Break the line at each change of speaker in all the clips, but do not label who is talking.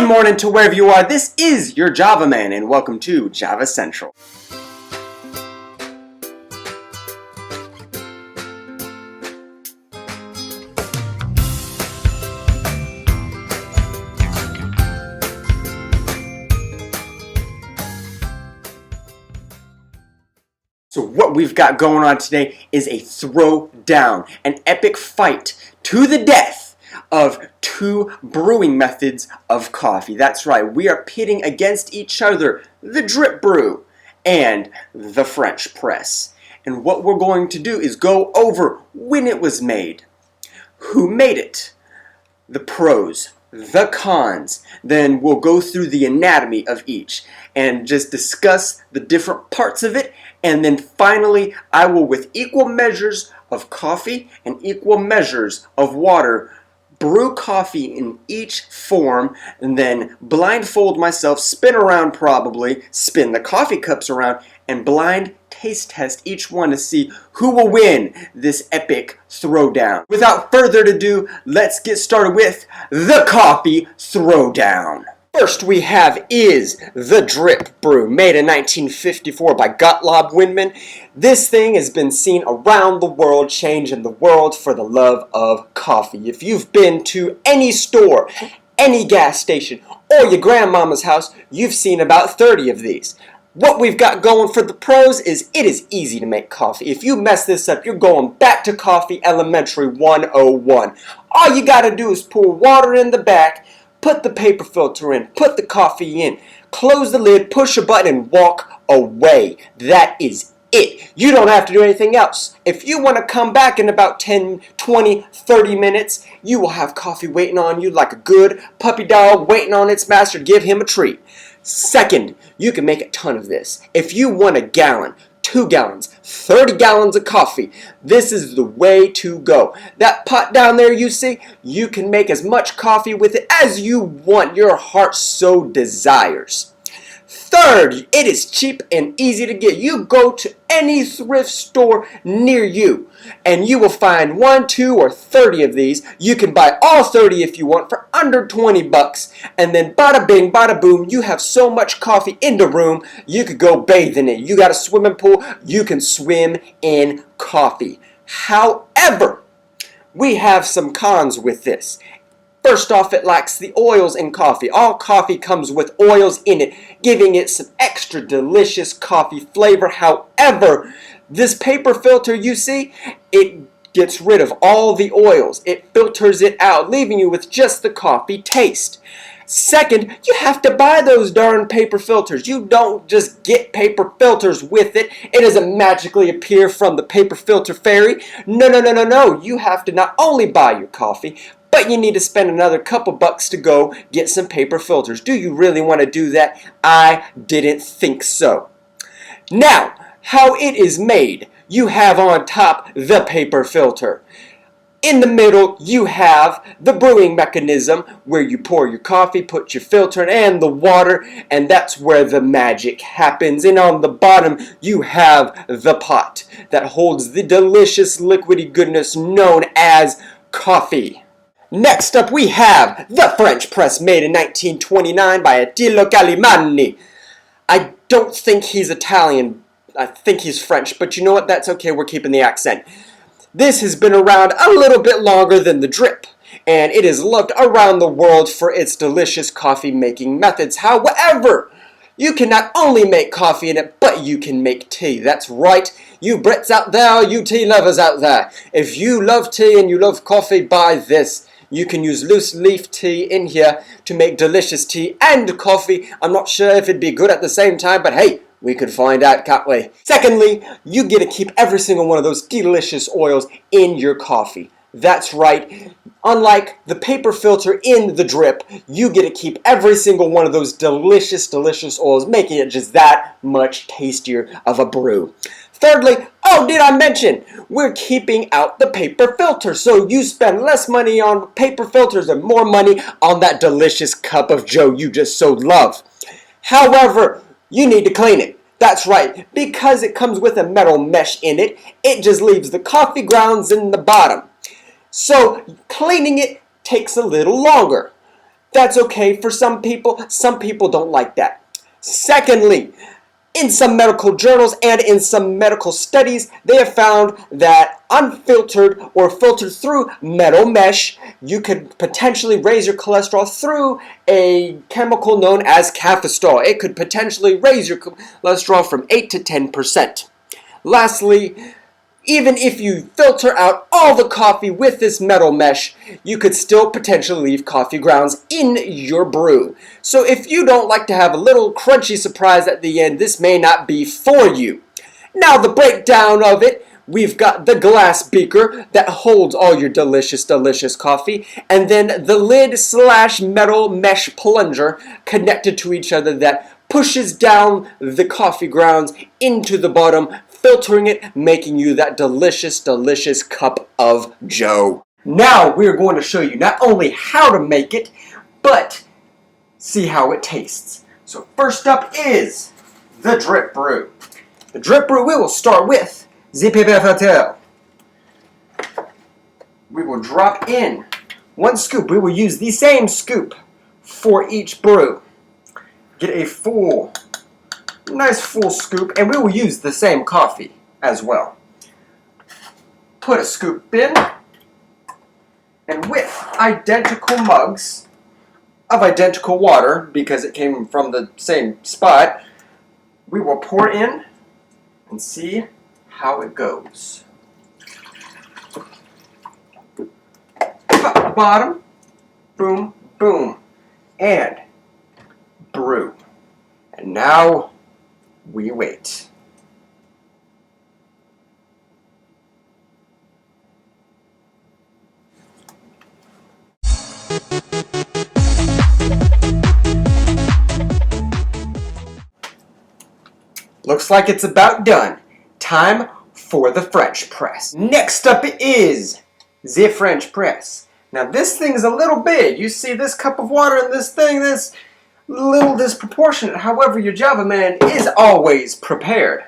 Good morning to wherever you are. This is your Java Man, and welcome to Java Central. So what we've got going on today is a throwdown, an epic fight to the death of two brewing methods of coffee. That's right, we are pitting against each other the drip brew and the French press. And what we're going to do is go over when it was made, who made it, the pros, the cons. Then we'll go through the anatomy of each and just discuss the different parts of it. And then finally, I will, with equal measures of coffee and equal measures of water, brew coffee in each form, and then blindfold myself, spin around probably, spin the coffee cups around, and blind taste test each one to see who will win this epic throwdown. Without further ado, let's get started with the coffee throwdown. First we have is the drip brew, made in 1954 by Gottlob Windman. This thing has been seen around the world, changing the world for the love of coffee. If you've been to any store, any gas station, or your grandmama's house, you've seen about 30 of these. What we've got going for the pros is it is easy to make coffee. If you mess this up, you're going back to Coffee Elementary 101. All you gotta do is pour water in the back, put the paper filter in, put the coffee in, close the lid, push a button, and walk away. That is it. You don't have to do anything else. If you want to come back in about 10, 20, 30 minutes, you will have coffee waiting on you like a good puppy dog waiting on its master to give him a treat. Second, you can make a ton of this. If you want a gallon, 2 gallons, 30 gallons of coffee, this is the way to go. That pot down there you see, you can make as much coffee with it as you want, your heart so desires. Third, it is cheap and easy to get. You go to any thrift store near you and you will find 1, 2, or 30 of these. You can buy all 30 if you want for under 20 bucks. And then bada bing, bada boom, you have so much coffee in the room, you could go bathe in it. You got a swimming pool, you can swim in coffee. However, we have some cons with this. First off, it lacks the oils in coffee. All coffee comes with oils in it, giving it some extra delicious coffee flavor. However, this paper filter you see, it gets rid of all the oils. It filters it out, leaving you with just the coffee taste. Second, you have to buy those darn paper filters. You don't just get paper filters with it. It doesn't magically appear from the paper filter fairy. No. You have to not only buy your coffee, but you need to spend another couple bucks to go get some paper filters. Do you really want to do that? I didn't think so. Now, how it is made. You have on top the paper filter. In the middle, you have the brewing mechanism where you pour your coffee, put your filter in, and the water, and that's where the magic happens. And on the bottom, you have the pot that holds the delicious liquidy goodness known as coffee. Next up, we have the French press, made in 1929 by Attilo Calimani. I don't think he's Italian. I think he's French, but you know what? That's okay. We're keeping the accent. This has been around a little bit longer than the drip, and it is loved around the world for its delicious coffee making methods. However, you can not only make coffee in it, but you can make tea. That's right, you Brits out there, you tea lovers out there. If you love tea and you love coffee, buy this. You can use loose leaf tea in here to make delicious tea and coffee. I'm not sure if it'd be good at the same time, but hey, we could find out, can't we? Secondly, you get to keep every single one of those delicious oils in your coffee. That's right. Unlike the paper filter in the drip, you get to keep every single one of those delicious oils, making it just that much tastier of a brew. Thirdly, did I mention, we're keeping out the paper filter, so you spend less money on paper filters and more money on that delicious cup of joe you just so love. However, you need to clean it. That's right, because it comes with a metal mesh in it, it just leaves the coffee grounds in the bottom. So cleaning it takes a little longer. That's okay for some people. Some people don't like that. Secondly, in some medical journals and in some medical studies, they have found that unfiltered or filtered through metal mesh, you could potentially raise your cholesterol through a chemical known as cafestol. It could potentially raise your cholesterol from 8 to 10%. Lastly, even if you filter out all the coffee with this metal mesh, you could still potentially leave coffee grounds in your brew. So if you don't like to have a little crunchy surprise at the end, this may not be for you. Now the breakdown of it, we've got the glass beaker that holds all your delicious, delicious coffee, and then the lid / metal mesh plunger connected to each other that pushes down the coffee grounds into the bottom, filtering it, making you that delicious, delicious cup of joe. Now we're going to show you not only how to make it, but see how it tastes. So first up is the drip brew. The drip brew, we will start with the paper filter. We will drop in 1 scoop. We will use the same scoop for each brew. Get a nice full scoop, and we will use the same coffee as well. Put a scoop in, and with identical mugs of identical water, because it came from the same spot, we will pour in and see how it goes. Top, bottom, boom, boom, and brew. And now we wait. Looks like it's about done. Time for the French press. Next up is the French press. Now this thing's a little big. You see this cup of water and this thing, this little disproportionate. However, your Java man is always prepared.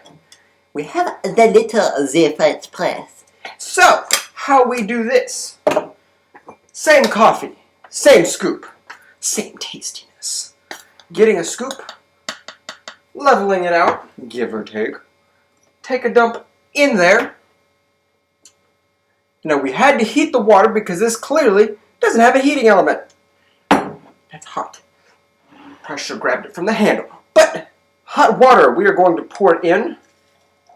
We have the little the French press.
So, how we do this? Same coffee, same scoop, same tastiness. Getting a scoop, leveling it out, give or take. Take a dump in there. Now we had to heat the water because this clearly doesn't have a heating element. That's hot. Pressure grabbed it from the handle. But hot water, we are going to pour it in.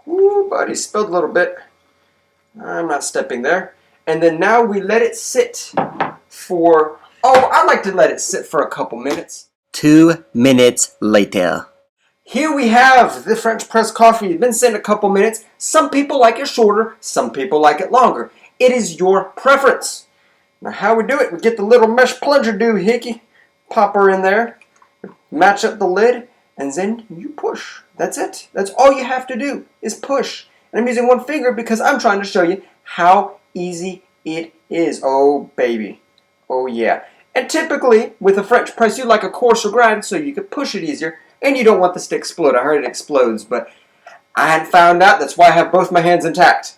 Ooh, buddy, spilled a little bit. I'm not stepping there. And then now we let it sit for, I like to let it sit for a couple minutes.
2 minutes later.
Here we have the French press coffee. It's been sitting a couple minutes. Some people like it shorter, some people like it longer. It is your preference. Now how we do it, we get the little mesh plunger doohickey, pop her in there, match up the lid, and then you push. That's it. That's all you have to do is push. And I'm using one finger because I'm trying to show you how easy it is. Oh baby. Oh yeah. And typically with a French press you like a coarser grind so you can push it easier. And you don't want this to explode. I heard it explodes, but I hadn't found out. That's why I have both my hands intact.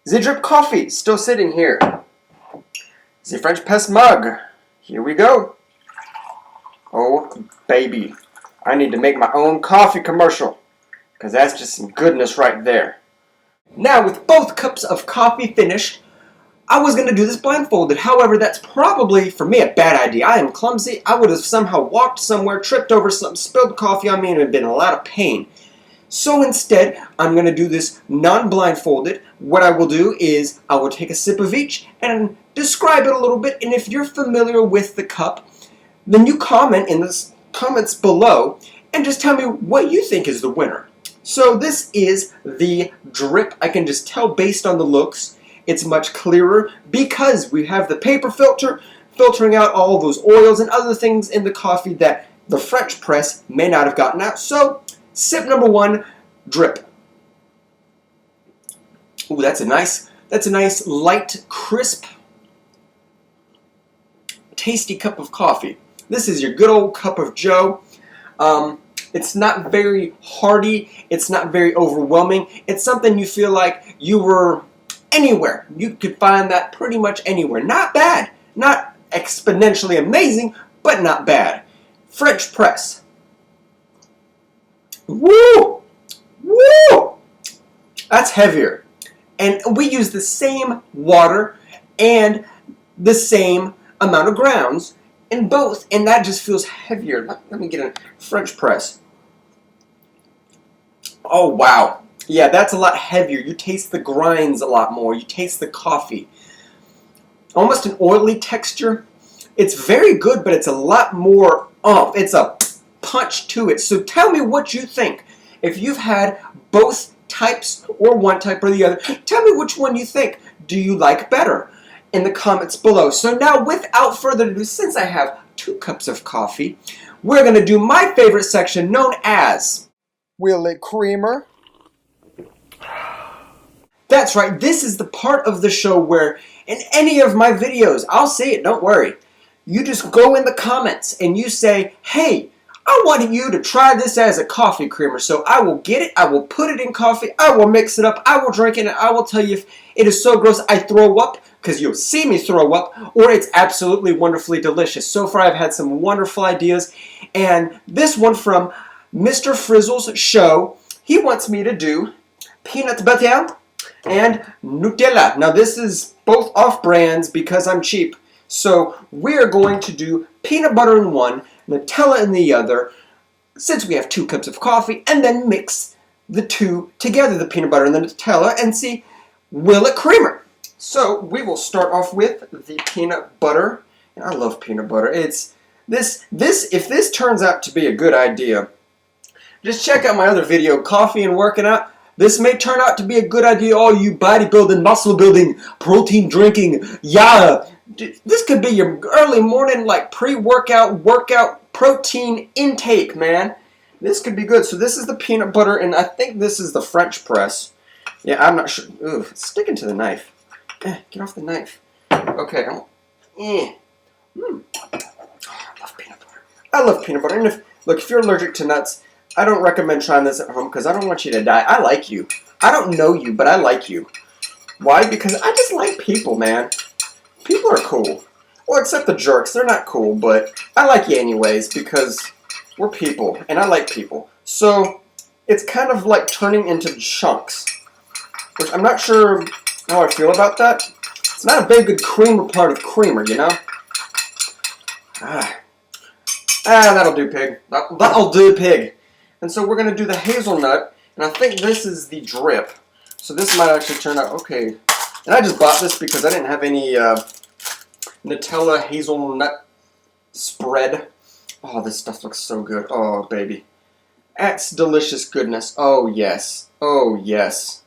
The drip coffee still sitting here. The French press mug. Here we go. Oh, baby. I need to make my own coffee commercial because that's just some goodness right there. Now, with both cups of coffee finished, I was going to do this blindfolded. However, that's probably, for me, a bad idea. I am clumsy. I would have somehow walked somewhere, tripped over something, spilled coffee on me, and it would have been a lot of pain. So instead, I'm going to do this non-blindfolded. What I will do is I will take a sip of each and describe it a little bit. And if you're familiar with the cup, then you comment in the comments below and just tell me what you think is the winner. So this is the drip. I can just tell based on the looks. It's much clearer because we have the paper filter filtering out all those oils and other things in the coffee that the French press may not have gotten out. So, sip number 1, drip. Ooh, that's a nice light, crisp, tasty cup of coffee. This is your good old cup of joe. It's not very hearty. It's not very overwhelming. It's something you feel like you were anywhere. You could find that pretty much anywhere. Not bad. Not exponentially amazing, but not bad. French press. Woo! Woo! That's heavier. And we use the same water and the same amount of grounds in both, and that just feels heavier. Let me get a French press. Oh, wow. Yeah, that's a lot heavier. You taste the grinds a lot more. You taste the coffee. Almost an oily texture. It's very good, but it's a lot more oomph. It's a punch to it. So tell me what you think. If you've had both types or one type or the other, tell me which one you think. Do you like better? In the comments below. So now, without further ado, since I have 2 cups of coffee, we're going to do my favorite section known as Will It Creamer? That's right, this is the part of the show where in any of my videos, I'll say it, don't worry. You just go in the comments and you say, hey, I want you to try this as a coffee creamer. So I will get it, I will put it in coffee, I will mix it up, I will drink it, and I will tell you if it is so gross I throw up, because you'll see me throw up, or it's absolutely wonderfully delicious. So far I've had some wonderful ideas, and this one from Mr. Frizzle's show, he wants me to do peanut butter and Nutella. Now this is both off brands because I'm cheap. So we're going to do peanut butter in one, Nutella in the other, since we have 2 cups of coffee, and then mix the two together, the peanut butter and the Nutella, and see, will it creamer? So we will start off with the peanut butter, and I love peanut butter. It's if this turns out to be a good idea, just check out my other video, Coffee and Working Out. This may turn out to be a good idea, all you bodybuilding, muscle building, protein drinking, yeah. This could be your early morning, like pre-workout, workout protein intake, man. This could be good. So this is the peanut butter, and I think this is the French press. Yeah, I'm not sure. Ooh, it's sticking to the knife. Get off the knife. Okay. I love peanut butter. I love peanut butter. And if you're allergic to nuts, I don't recommend trying this at home because I don't want you to die. I like you. I don't know you, but I like you. Why? Because I just like people, man. People are cool. Well, except the jerks. They're not cool, but I like you anyways because we're people, and I like people. So it's kind of like turning into chunks, which I'm not sure how I feel about that. It's not a very good creamer part of creamer, you know? That'll do, pig. That'll do, pig. And so we're going to do the hazelnut, and I think this is the drip. So this might actually turn out okay. And I just bought this because I didn't have any Nutella hazelnut spread. Oh, this stuff looks so good. Oh, baby. That's delicious goodness. Oh, yes. Oh, yes.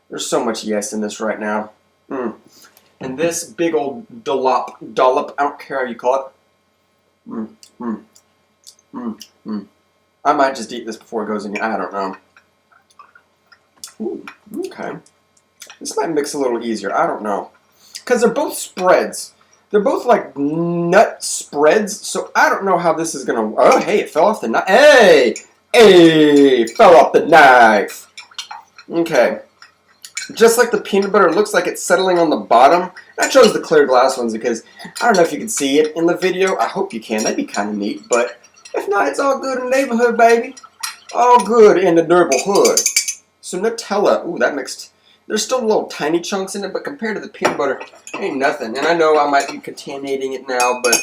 There's so much yes in this right now. And this big old dollop, I don't care how you call it. I might just eat this before it goes in. I don't know. Ooh, okay. This might mix a little easier. I don't know. Because they're both spreads. They're both like nut spreads. So I don't know how this is going to... Oh, hey, it fell off the knife. Hey! Hey! Fell off the knife. Okay. Just like the peanut butter, it looks like it's settling on the bottom. I chose the clear glass ones because I don't know if you can see it in the video. I hope you can. That'd be kind of neat. But if not, it's all good in the neighborhood, baby. All good in the neighborhood. So Nutella. Ooh, that mixed. There's still little tiny chunks in it, but compared to the peanut butter, ain't nothing. And I know I might be contaminating it now, but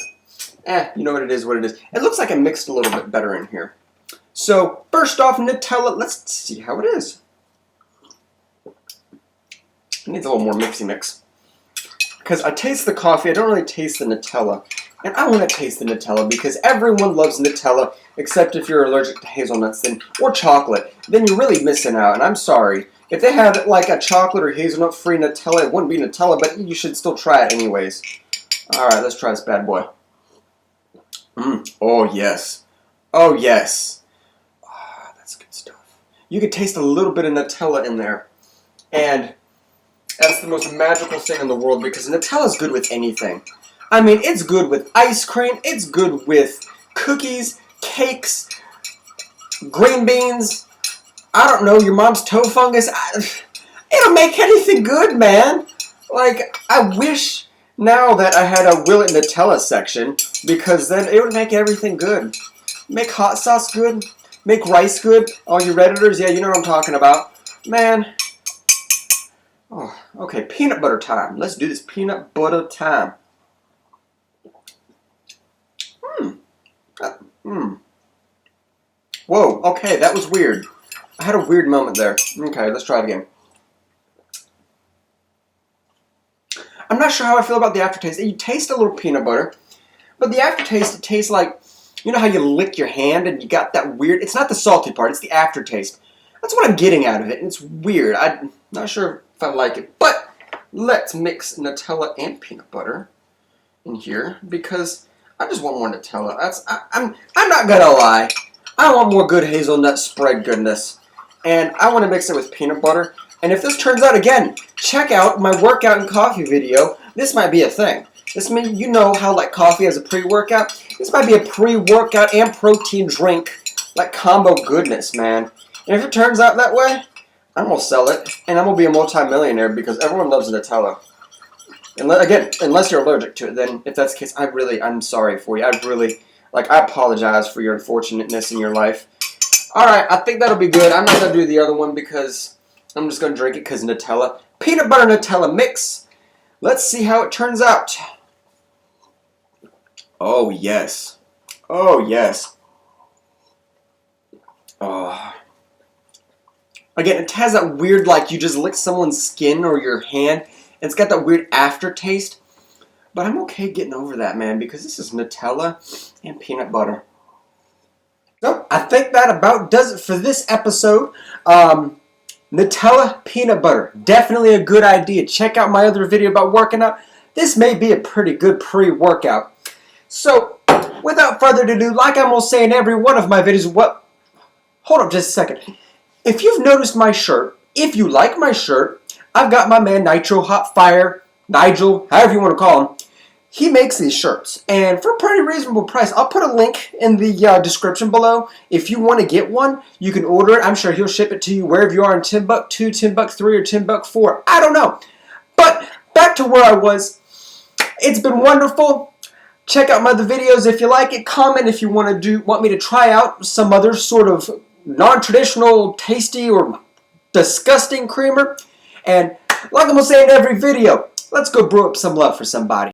you know what it is, what it is. It looks like I mixed a little bit better in here. So first off, Nutella. Let's see how it is. It needs a little more mixy mix. Because I taste the coffee, I don't really taste the Nutella. And I want to taste the Nutella because everyone loves Nutella, except if you're allergic to hazelnuts or chocolate. Then you're really missing out, and I'm sorry. If they had like a chocolate or hazelnut-free Nutella, it wouldn't be Nutella, but you should still try it anyways. Alright, let's try this bad boy. Oh, yes. Oh, yes. Oh, that's good stuff. You could taste a little bit of Nutella in there. And that's the most magical thing in the world because Nutella's good with anything. I mean, it's good with ice cream, it's good with cookies, cakes, green beans, I don't know, your mom's toe fungus. It'll make anything good, man. Like, I wish now that I had a Will It Nutella section, because then it would make everything good. Make hot sauce good. Make rice good. All you Redditors, yeah, you know what I'm talking about. Man. Oh, okay, peanut butter time. Let's do this peanut butter time. Whoa, okay, that was weird. I had a weird moment there. Okay, let's try it again. I'm not sure how I feel about the aftertaste. You taste a little peanut butter, but the aftertaste, it tastes like, you know how you lick your hand and you got that weird, it's not the salty part, it's the aftertaste. That's what I'm getting out of it, and it's weird. I'm not sure if I like it, but let's mix Nutella and peanut butter in here, because I just want more Nutella. I'm not gonna lie. I want more good hazelnut spread goodness, and I want to mix it with peanut butter. And if this turns out, again, check out my workout and coffee video. This might be a thing. This means, you know how like coffee has a pre-workout? This might be a pre-workout and protein drink, like combo goodness, man. And if it turns out that way, I'm going to sell it, and I'm going to be a multi-millionaire because everyone loves Nutella. And again, unless you're allergic to it, then if that's the case, I'm sorry for you. I apologize for your unfortunateness in your life. Alright, I think that'll be good. I'm not going to do the other one because I'm just going to drink it because Nutella. Peanut butter Nutella mix. Let's see how it turns out. Oh, yes. Oh, yes. Oh. Again, it has that weird, like, you just lick someone's skin or your hand. It's got that weird aftertaste. But I'm okay getting over that, man, because this is Nutella and peanut butter. So, I think that about does it for this episode. Nutella, peanut butter. Definitely a good idea. Check out my other video about working out. This may be a pretty good pre-workout. So, without further ado, like I'm going to say in every one of my videos, hold up just a second. If you've noticed my shirt, if you like my shirt, I've got my man Nitro Hot Fire, Nigel, however you want to call him. He makes these shirts, and for a pretty reasonable price. I'll put a link in the description below. If you want to get one, you can order it. I'm sure he'll ship it to you wherever you are in $10, $2, $10, $3, or $10, $4. I don't know. But back to where I was. It's been wonderful. Check out my other videos if you like it. Comment if you want me to try out some other sort of non-traditional, tasty, or disgusting creamer. And like I'm going to say in every video, let's go brew up some love for somebody.